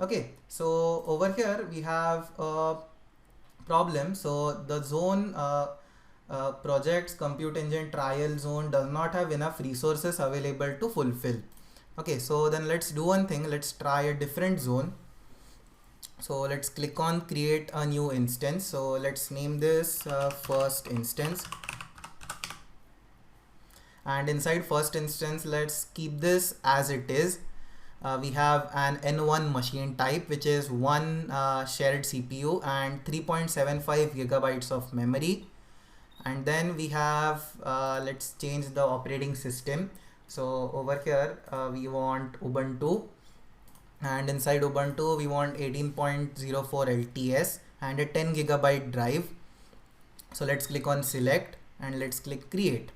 Okay, so over here we have a problem. So the zone projects compute engine trial zone does not have enough resources available to fulfill. Okay, so then let's do one thing. Let's try a different zone. So let's click on create a new instance. So let's name this first instance, and inside first instance let's keep this as it is. We have an N1 machine type, which is one shared CPU and 3.75 gigabytes of memory. And then we have let's change the operating system. So over here we want Ubuntu, and inside Ubuntu we want 18.04 LTS and a 10 gigabyte drive. So let's click on select and let's click create.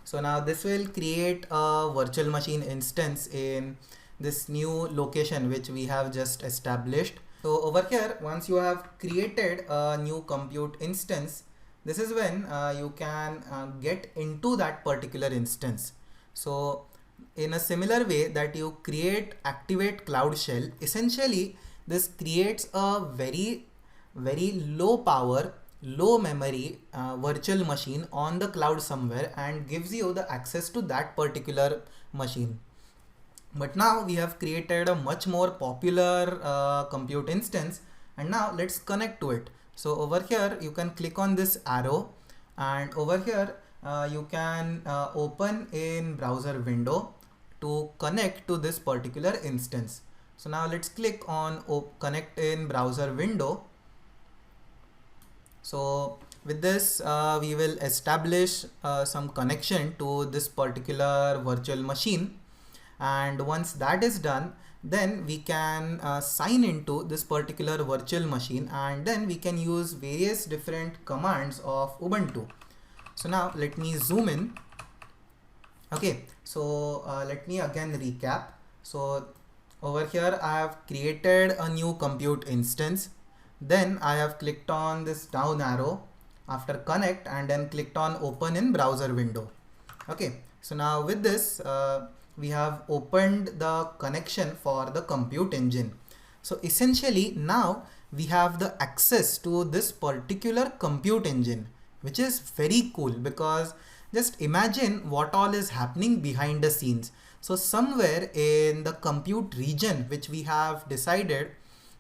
So now this will create a virtual machine instance in this new location which we have just established. So over here, once you have created a new compute instance, this is when you can get into that particular instance. So in a similar way that you activate Cloud Shell, essentially this creates a very low power, low memory virtual machine on the cloud somewhere and gives you the access to that particular machine. But now we have created a much more popular compute instance, and now let's connect to it. So over here you can click on this arrow, and over here you can open in browser window to connect to this particular instance. So now let's click on connect in browser window. So with this we will establish some connection to this particular virtual machine, and once that is done, then we can sign into this particular virtual machine, and then we can use various different commands of Ubuntu. So now let me zoom in. Okay, so let me again recap. So over here I have created a new compute instance. Then I have clicked on this down arrow after connect and then clicked on open in browser window. Okay, so now with this we have opened the connection for the compute engine. So essentially now we have the access to this particular compute engine, which is very cool because just imagine what all is happening behind the scenes. So somewhere in the compute region which we have decided,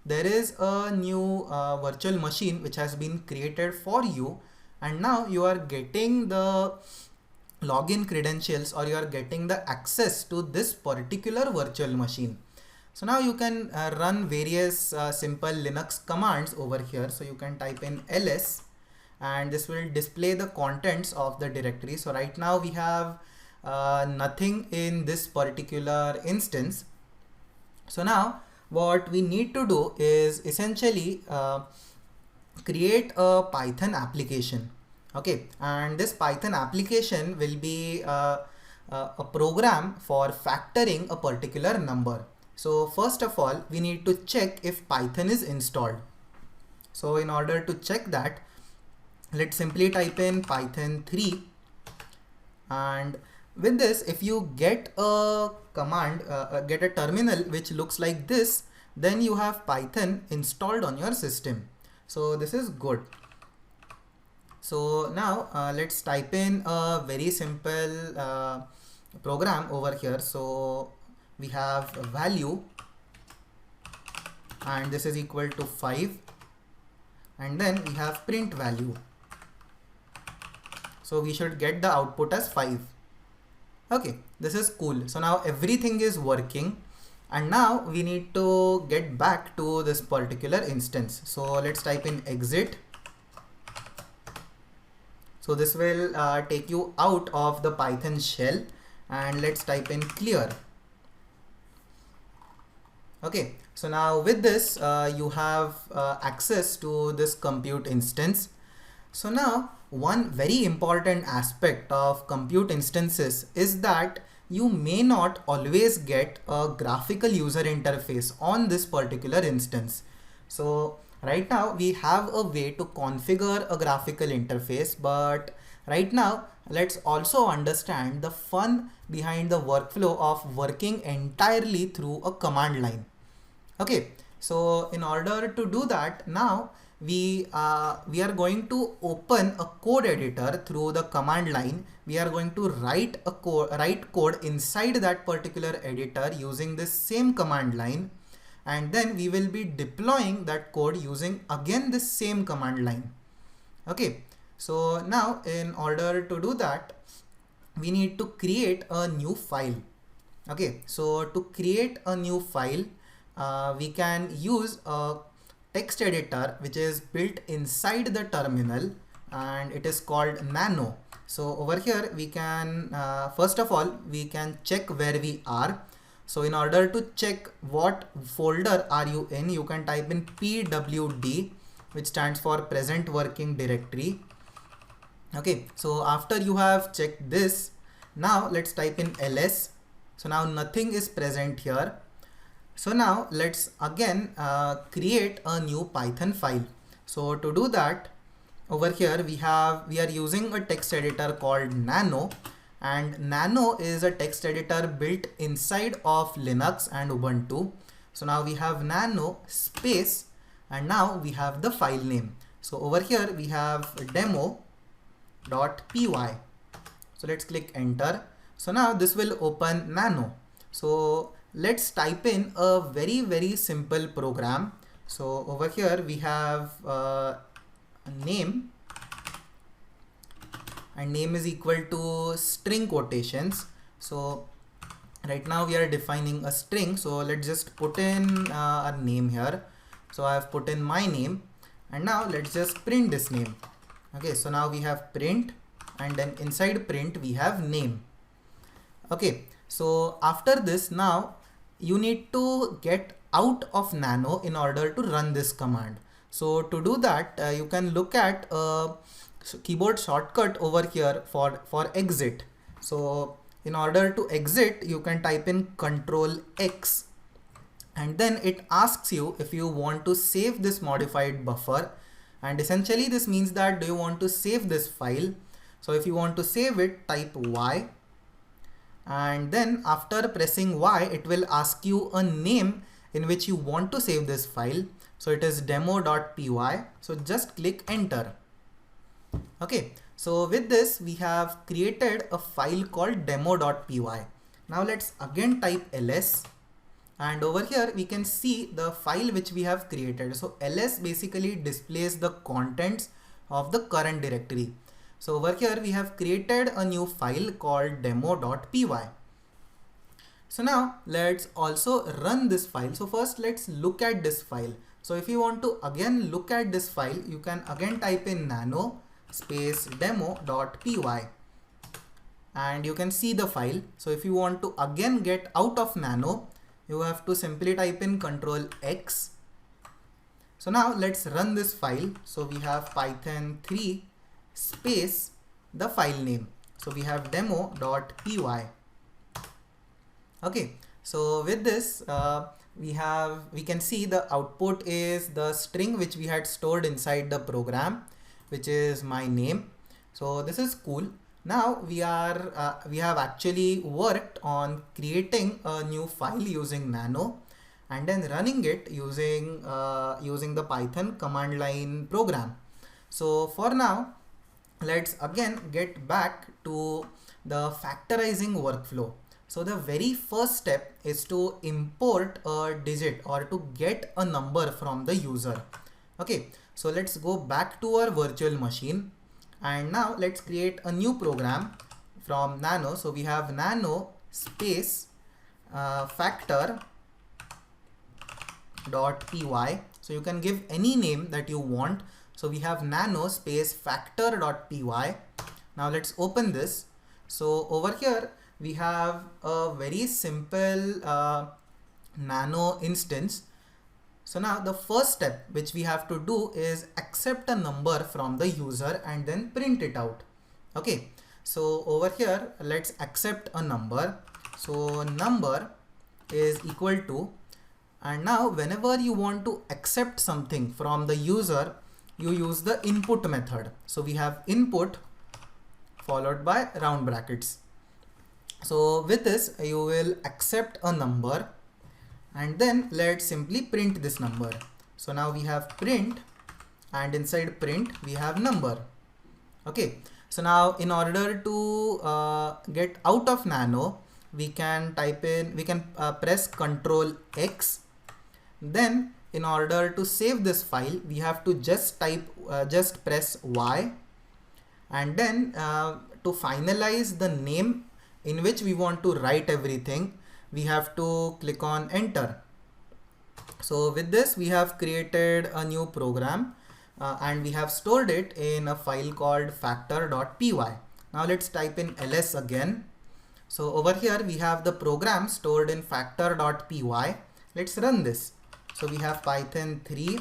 there is a new virtual machine which has been created for you, and now you are getting the login credentials, or you are getting the access to this particular virtual machine. So now you can run various simple Linux commands over here. So you can type in ls and this will display the contents of the directory. So right now we have nothing in this particular instance. So now what we need to do is essentially create a Python application. Okay, and this Python application will be a program for factoring a particular number. So first of all, we need to check if Python is installed. So in order to check that, let's simply type in Python 3, and with this, if you get a command, get a terminal which looks like this, then you have Python installed on your system. So this is good. So now let's type in a very simple program over here. So we have a value, and this is equal to 5, and then we have print value. So we should get the output as 5. Okay, this is cool. So now everything is working, and now we need to get back to this particular instance. So let's type in exit. So this will take you out of the Python shell, and let's type in clear. Okay, so now with this you have access to this compute instance. So now one very important aspect of compute instances is that you may not always get a graphical user interface on this particular instance. So right now we have a way to configure a graphical interface, but right now let's also understand the fun behind the workflow of working entirely through a command line. Okay, So in order to do that, now we are going to open a code editor through the command line. We are going to write code inside that particular editor using this same command line, and then we will be deploying that code using again this same command line. Okay, so now in order to do that, we need to create a new file. Okay, so to create a new file, we can use a text editor which is built inside the terminal, and it is called Nano. So over here we can first of all we can check where we are. So in order to check what folder are you in, you can type in pwd, which stands for present working directory. Okay, so after you have checked this, now let's type in ls. So now nothing is present here. So now let's again create a new Python file. So to do that, over here we are using a text editor called Nano, and Nano is a text editor built inside of Linux and Ubuntu. So now we have Nano space, and now we have the file name. So over here we have demo.py. So let's click enter. So now this will open Nano. So let's type in a very simple program. So over here we have a name, and name is equal to string quotations. So right now we are defining a string, so let's just put in a name here. So I have put in my name, and now let's just print this name. Okay, so now we have print, and then inside print we have name. Okay, so after this, now you need to get out of Nano in order to run this command. So to do that, you can look at a keyboard shortcut over here for exit. So in order to exit, you can type in Control X, and then it asks you if you want to save this modified buffer, and essentially this means that do you want to save this file. So if you want to save it, type Y, and then after pressing Y, it will ask you a name in which you want to save this file. So it is demo.py. So just click enter. Okay, so with this we have created a file called demo.py. Now let's again type ls, and over here we can see the file which we have created. So ls basically displays the contents of the current directory. So over here we have created a new file called demo.py. So now let's also run this file. So first let's look at this file. So if you want to again look at this file, you can again type in nano space demo.py, and you can see the file. So if you want to again get out of Nano, you have to simply type in Control X. So now let's run this file. So we have Python 3 space the file name. So we have demo.py. Okay, so with this we can see the output is the string which we had stored inside the program, which is my name. So this is cool. Now we have actually worked on creating a new file using Nano, and then running it using the Python command line program. So for now, let's again get back to the factorizing workflow. So the very first step is to import a digit or to get a number from the user. Okay, so let's go back to our virtual machine, and now let's create a new program from Nano. So we have Nano space factor.py. So you can give any name that you want. So we have Nano space factor.py. Now let's open this. So over here we have a very simple Nano instance. So now the first step which we have to do is accept a number from the user and then print it out. Okay, so over here let's accept a number. So number is equal to, and now whenever you want to accept something from the user, you use the input method. So we have input followed by round brackets. So with this you will accept a number, and then let's simply print this number. So now we have print, and inside print we have number. Okay, so now in order to get out of nano, we can press Ctrl X. Then in order to save this file, we have to just press Y, and then to finalize the name in which we want to write everything, we have to click on enter. So with this, we have created a new program and we have stored it in a file called factor.py. Now let's type in ls again. So over here we have the program stored in factor.py. Let's run this. So we have python 3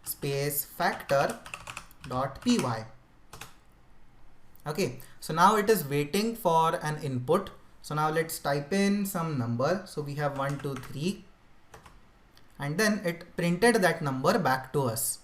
space factor.py. Okay, so now it is waiting for an input. So now let's type in some number. So we have 1, 2, 3, and then it printed that number back to us.